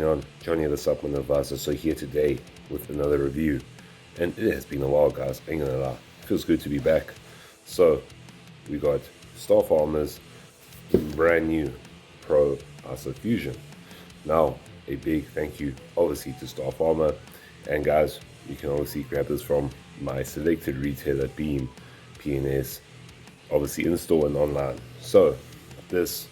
going on? Johnny the Supplement Advisor. So here today with another review, and it has been a while, guys, ain't gonna lie. Feels good to be back. So we got Star Pharma's brand new Pro Acid Fusion. Now a big thank you obviously to Star Pharma, and guys, you can obviously grab this from my selected retailer Beam, PNS, obviously in store and online. So this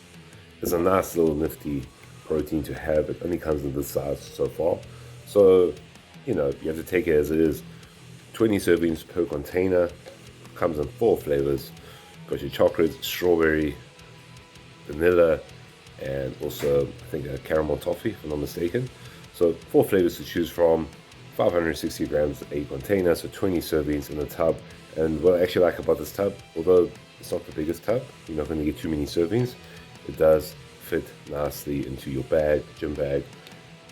is a nice little nifty protein to have. It only comes in this size so far, so you know you have to take it as it is. 20 servings per container, comes in 4 flavors. Got your chocolate, strawberry, vanilla, and also I think a caramel toffee if I'm not mistaken. So 4 flavors to choose from, 560 grams a container, so 20 servings in a tub. And what I actually like about this tub, although it's not the biggest tub, you're not going to get too many servings, it does fit nicely into your bag, gym bag,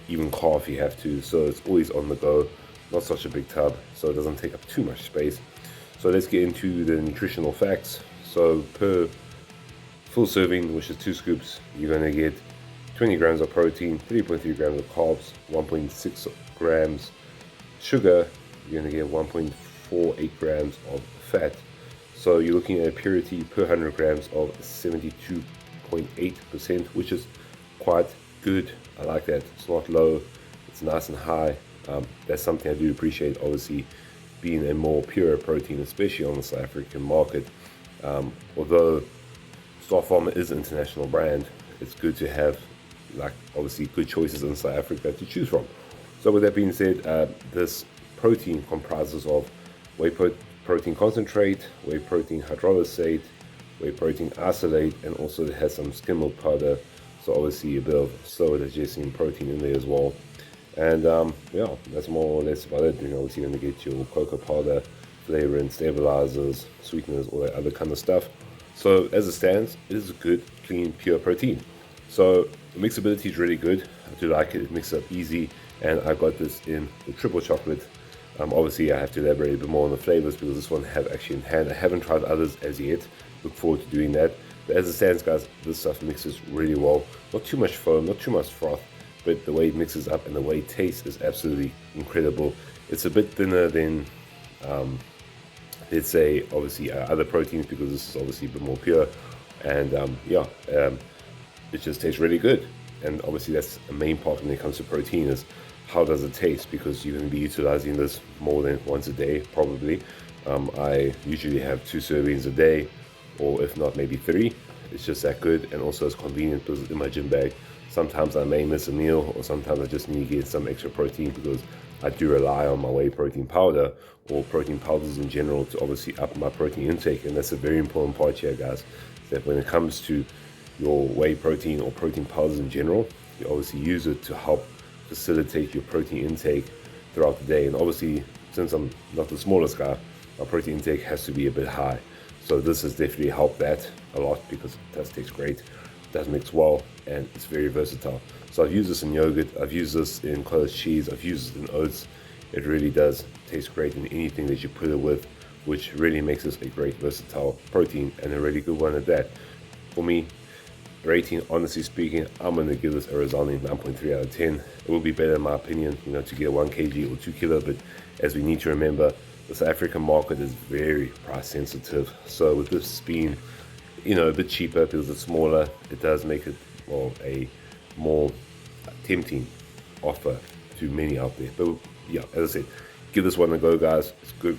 even car if you have to, so it's always on the go. Not such a big tub, so it doesn't take up too much space. So let's get into the nutritional facts. So per full serving, which is 2 scoops, you're going to get 20 grams of protein, 3.3 grams of carbs, 1.6 grams sugar, you're going to get 1.48 grams of fat. So you're looking at a purity per 100 grams of 72.8%, which is quite good. I like that. It's not low, it's nice and high. That's something I do appreciate, obviously being a more pure protein, especially on the South African market. Although Star Pharma is an international brand, it's good to have, like, obviously good choices in South Africa to choose from. So with that being said, this protein comprises of whey protein concentrate, whey protein hydrolysate, whey protein isolate, and also it has some skim milk powder, so obviously a bit of slower digesting protein in there as well. And yeah, that's more or less about it. You know, obviously you're going to get your cocoa powder, flavoring, stabilizers, sweeteners, all that other kind of stuff. So as it stands, it is a good, clean, pure protein. So the mixability is really good. I do like it. It mixes up easy, and I got this in the triple chocolate. Obviously I have to elaborate a bit more on the flavors because this one I have actually in hand. I haven't tried others as yet. Look forward to doing that. But as it stands, guys, this stuff mixes really well. Not too much foam, not too much froth, but the way it mixes up and the way it tastes is absolutely incredible. It's a bit thinner than let's say obviously other proteins, because this is obviously a bit more pure, and it just tastes really good. And obviously that's the main part when it comes to protein, is how does it taste, because you're going to be utilizing this more than once a day probably. I usually have 2 servings a day, or if not maybe 3. It's just that good, and also it's convenient because in my gym bag sometimes I may miss a meal, or sometimes I just need to get some extra protein, because I do rely on my whey protein powder or protein powders in general to obviously up my protein intake. And that's a very important part here, guys, that when it comes to your whey protein or protein powders in general, you obviously use it to help facilitate your protein intake throughout the day. And obviously, since I'm not the smallest guy, my protein intake has to be a bit high. So this has definitely helped that a lot, because it does taste great, does mix well, and it's very versatile. So I've used this in yogurt, I've used this in cottage cheese, I've used it in oats. It really does taste great in anything that you put it with, which really makes this a great versatile protein, and a really good one at that. For me, rating, honestly speaking, I'm going to give this a resounding 9.3 out of 10. It will be better in my opinion, you know, to get 1 kg or 2 kilo, but as we need to remember, the South African market is very price sensitive. So with this being, you know, a bit cheaper because it's smaller, it does make it, well, a more tempting offer to many out there. But yeah, as I said, give this one a go, guys. It's good.